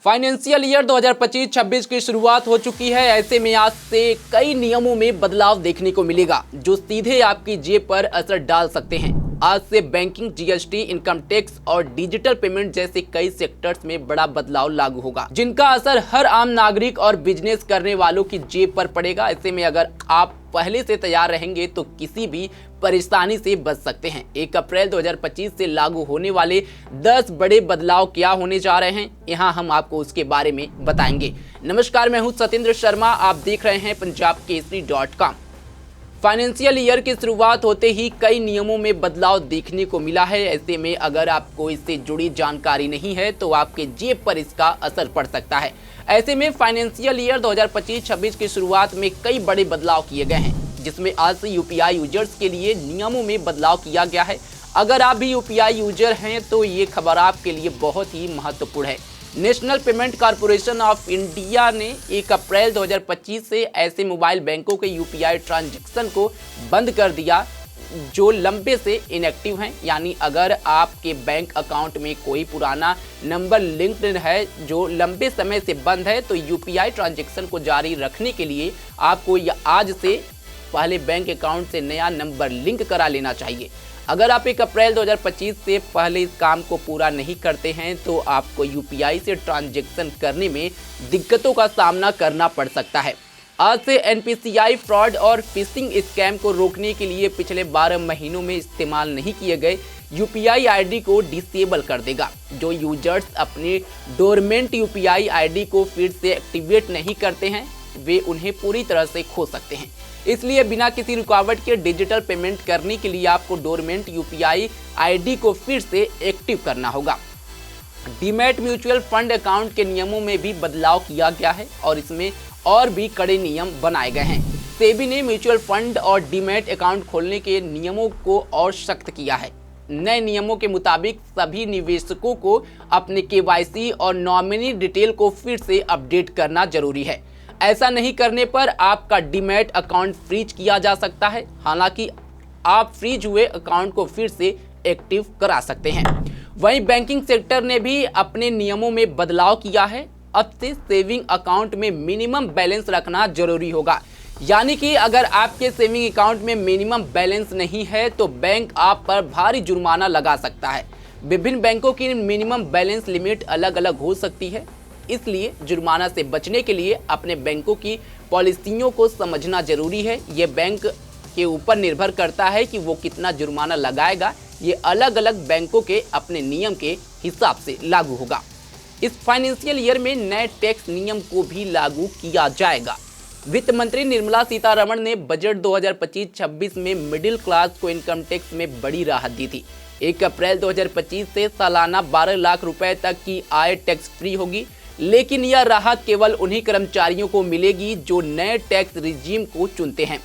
Financial year 2025-26 की शुरुआत हो चुकी है। ऐसे में आज से कई नियमों में बदलाव देखने को मिलेगा जो सीधे आपकी जेब पर असर डाल सकते हैं। आज से बैंकिंग, जीएसटी, इनकम टैक्स और डिजिटल पेमेंट जैसे कई सेक्टर्स में बड़ा बदलाव लागू होगा, जिनका असर हर आम नागरिक और बिजनेस करने वालों की जेब पर पड़ेगा। ऐसे में अगर आप पहले से तैयार रहेंगे तो किसी भी परेशानी से बच सकते हैं। 1 अप्रैल 2025 से लागू होने वाले 10 बड़े बदलाव क्या होने जा रहे हैं, यहाँ हम आपको उसके बारे में बताएंगे। नमस्कार, मैं हूँ सतेंद्र शर्मा, आप देख रहे हैं punjabkesari.com। फाइनेंशियल ईयर की शुरुआत होते ही कई नियमों में बदलाव देखने को मिला है। ऐसे में अगर आपको इससे जुड़ी जानकारी नहीं है तो आपके जेब पर इसका असर पड़ सकता है। ऐसे में फाइनेंशियल ईयर 2025-26 की शुरुआत में कई बड़े बदलाव किए गए हैं, जिसमें आज से यूपीआई यूजर्स के लिए नियमों में बदलाव किया गया है। अगर आप भी यूपीआई यूजर हैं तो ये खबर आपके लिए बहुत ही महत्वपूर्ण है। National payment corporation of India ने 1 अप्रैल 2025 से ऐसे मोबाइल बैंकों के यूपीआई ट्रांजैक्शन को बंद कर दिया जो लंबे से इनएक्टिव हैं। यानी अगर आपके बैंक अकाउंट में कोई पुराना नंबर लिंक्ड है जो लंबे समय से बंद है, तो यूपीआई ट्रांजैक्शन को जारी रखने के लिए आपको आज से पहले बैंक अकाउंट से नया नंबर लिंक करा लेना चाहिए। अगर आप 1 अप्रैल 2025 से पहले इस काम को पूरा नहीं करते हैं तो आपको यूपीआई से ट्रांजैक्शन करने में दिक्कतों का सामना करना पड़ सकता है। आज से एनपीसीआई फ्रॉड और फिशिंग स्कैम को रोकने के लिए पिछले 12 महीनों में इस्तेमाल नहीं किए गए यूपीआई आईडी को डिसेबल कर देगा। जो यूजर्स अपने डोरमेंट यूपीआई आईडी को फिर से एक्टिवेट नहीं करते हैं वे उन्हें पूरी तरह से खो सकते हैं। इसलिए बिना किसी रुकावट के डिजिटल पेमेंट करने के लिए आपको डोरमेंट यूपीआई आईडी को फिर से एक्टिव करना होगा। डीमैट म्यूचुअल फंड अकाउंट के नियमों में भी बदलाव किया गया है और इसमें और भी कड़े नियम बनाए गए हैं। सेबी ने म्यूचुअल फंड और डीमैट अकाउंट खोलने के नियमों को और सख्त किया है। नए नियमों के मुताबिक सभी निवेशकों को अपने केवाईसी और नॉमिनी डिटेल को फिर से अपडेट करना जरूरी है। ऐसा नहीं करने पर आपका डीमैट अकाउंट फ्रीज किया जा सकता है। हालांकि आप फ्रीज हुए अकाउंट को फिर से एक्टिव करा सकते हैं। वहीं बैंकिंग सेक्टर ने भी अपने नियमों में बदलाव किया है। अब से सेविंग अकाउंट में मिनिमम बैलेंस रखना जरूरी होगा। यानी कि अगर आपके सेविंग अकाउंट में मिनिमम बैलेंस नहीं है तो बैंक आप पर भारी जुर्माना लगा सकता है। विभिन्न बैंकों की मिनिमम बैलेंस लिमिट अलग अलग हो सकती है, इसलिए जुर्माना से बचने के लिए अपने बैंकों की पॉलिसियों को समझना जरूरी है। ये बैंक के ऊपर निर्भर करता है कि वो कितना जुर्माना लगाएगा। ये अलग अलग बैंकों के अपने नियम के हिसाब से लागू होगा। इस फाइनेंशियल ईयर में नए टैक्स नियम को भी लागू किया जाएगा। वित्त मंत्री निर्मला सीतारमण ने बजट 2025-26 में मिडिल क्लास को इनकम टैक्स में बड़ी राहत दी थी। 1 अप्रैल 2025 से सालाना 12 लाख रुपए तक की आय टैक्स फ्री होगी, लेकिन यह राहत केवल उन्हीं कर्मचारियों को मिलेगी जो नए टैक्स रिजीम को चुनते हैं।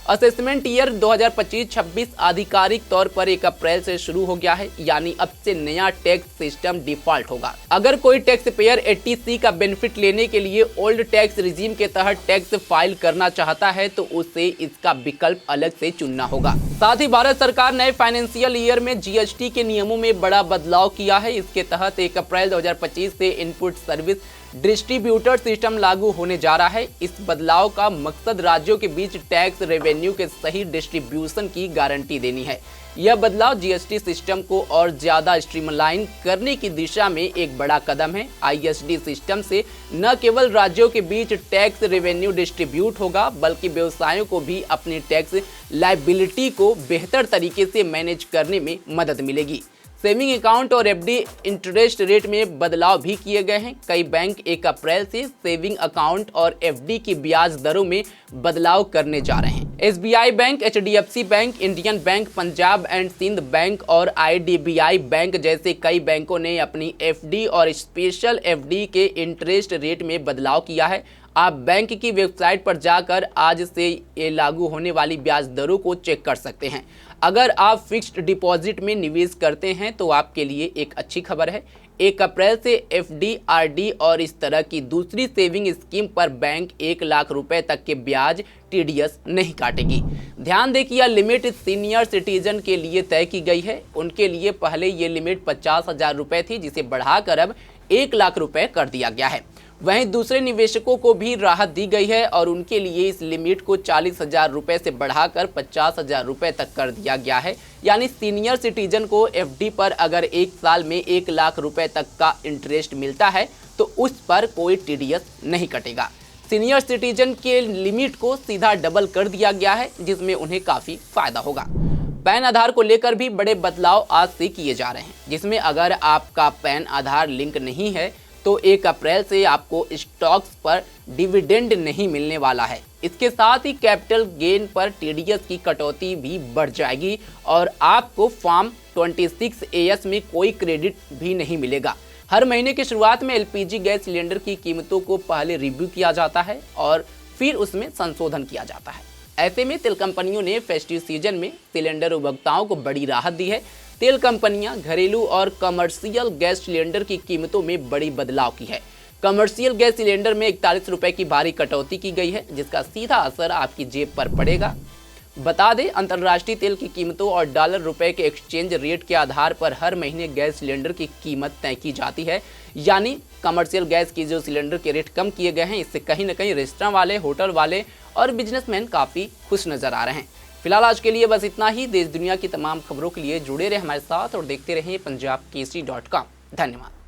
असेसमेंट ईयर 2025-26 आधिकारिक तौर पर 1 अप्रैल से शुरू हो गया है, यानी अब से नया टैक्स सिस्टम डिफॉल्ट होगा। अगर कोई टैक्स पेयर 80C का बेनिफिट लेने के लिए ओल्ड टैक्स रिजीम के तहत टैक्स फाइल करना चाहता है तो उसे इसका विकल्प अलग से चुनना होगा। साथ ही भारत सरकार नए फाइनेंशियल ईयर में जीएसटी के नियमों में बड़ा बदलाव किया है। इसके तहत 1 अप्रैल 2025 से इनपुट सर्विस डिस्ट्रीब्यूटर सिस्टम लागू होने जा रहा है। इस बदलाव का मकसद राज्यों के बीच टैक्स रेवेन्यू के सही डिस्ट्रीब्यूशन की गारंटी देनी है। यह बदलाव जीएसटी सिस्टम को और ज्यादा स्ट्रीमलाइन करने की दिशा में एक बड़ा कदम है। आईएसडी सिस्टम से न केवल राज्यों के बीच टैक्स रेवेन्यू डिस्ट्रीब्यूट होगा, बल्कि व्यवसायों को भी अपनी टैक्स लायबिलिटी को बेहतर तरीके से मैनेज करने में मदद मिलेगी। सेविंग अकाउंट और एफडी इंटरेस्ट रेट में बदलाव भी किए गए हैं। कई बैंक 1 अप्रैल से सेविंग अकाउंट और एफडी की ब्याज दरों में बदलाव करने जा रहे हैं। SBI bank, HDFC bank, Indian bank, Punjab and Sind bank और आईडीबीआई बैंक जैसे कई बैंकों ने अपनी एफडी और स्पेशल एफडी के इंटरेस्ट रेट में बदलाव किया है। आप बैंक की वेबसाइट पर जाकर आज से ये लागू होने वाली ब्याज दरों को चेक कर सकते हैं। अगर आप फिक्स्ड डिपॉजिट में निवेश करते हैं तो आपके लिए एक अच्छी खबर है। 1 अप्रैल से एफडी, आरडी और इस तरह की दूसरी सेविंग स्कीम पर बैंक 1 लाख रुपए तक के ब्याज टीडीएस नहीं काटेगी। ध्यान दें कि यह लिमिट सीनियर सिटीजन के लिए तय की गई है। उनके लिए पहले ये लिमिट 50,000 रुपए थी, जिसे बढ़ाकर अब 1 लाख रुपए कर दिया गया है। वहीं दूसरे निवेशकों को भी राहत दी गई है और उनके लिए इस लिमिट को 40,000 रुपए से बढ़ाकर 50,000 रुपए तक कर दिया गया है। यानी सीनियर सिटीजन को एफडी पर अगर 1 साल में 1 लाख रुपए तक का इंटरेस्ट मिलता है तो उस पर कोई टीडीएस नहीं कटेगा। सीनियर सिटीजन के लिमिट को सीधा डबल कर दिया गया है, जिसमें उन्हें काफ़ी फायदा होगा। पैन आधार को लेकर भी बड़े बदलाव आज से किए जा रहे हैं, जिसमें अगर आपका पैन आधार लिंक नहीं है तो 1 अप्रैल से आपको स्टॉक्स पर डिविडेंड नहीं मिलने वाला है। इसके साथ ही कैपिटल गेन पर टीडीएस की कटौती भी बढ़ जाएगी और आपको फॉर्म 26AS में कोई क्रेडिट भी नहीं मिलेगा। हर महीने की शुरुआत में एलपीजी गैस सिलेंडर की कीमतों को पहले रिव्यू किया जाता है और फिर उसमें संशोधन किया जाता है। ऐसे में तेल कंपनियों ने फेस्टिव सीजन में सिलेंडर उपभोक्ताओं को बड़ी राहत दी है। तेल कंपनियां घरेलू और कमर्शियल गैस सिलेंडर की कीमतों में बड़ी बदलाव की है। कमर्शियल गैस सिलेंडर में 41 रुपए की भारी कटौती की गई है, जिसका सीधा असर आपकी जेब पर पड़ेगा। बता दें, अंतर्राष्ट्रीय तेल की कीमतों और डॉलर रुपए के एक्सचेंज रेट के आधार पर हर महीने गैस सिलेंडर की कीमत तय की जाती है। यानी कमर्शियल गैस की जो सिलेंडर के रेट कम किए गए हैं, इससे कहीं ना कहीं रेस्टोरेंट वाले, होटल वाले और बिजनेसमैन काफ़ी खुश नज़र आ रहे हैं। फिलहाल आज के लिए बस इतना ही। देश दुनिया की तमाम खबरों के लिए जुड़े रहे हमारे साथ और देखते रहें पंजाबकेसरी.com। धन्यवाद।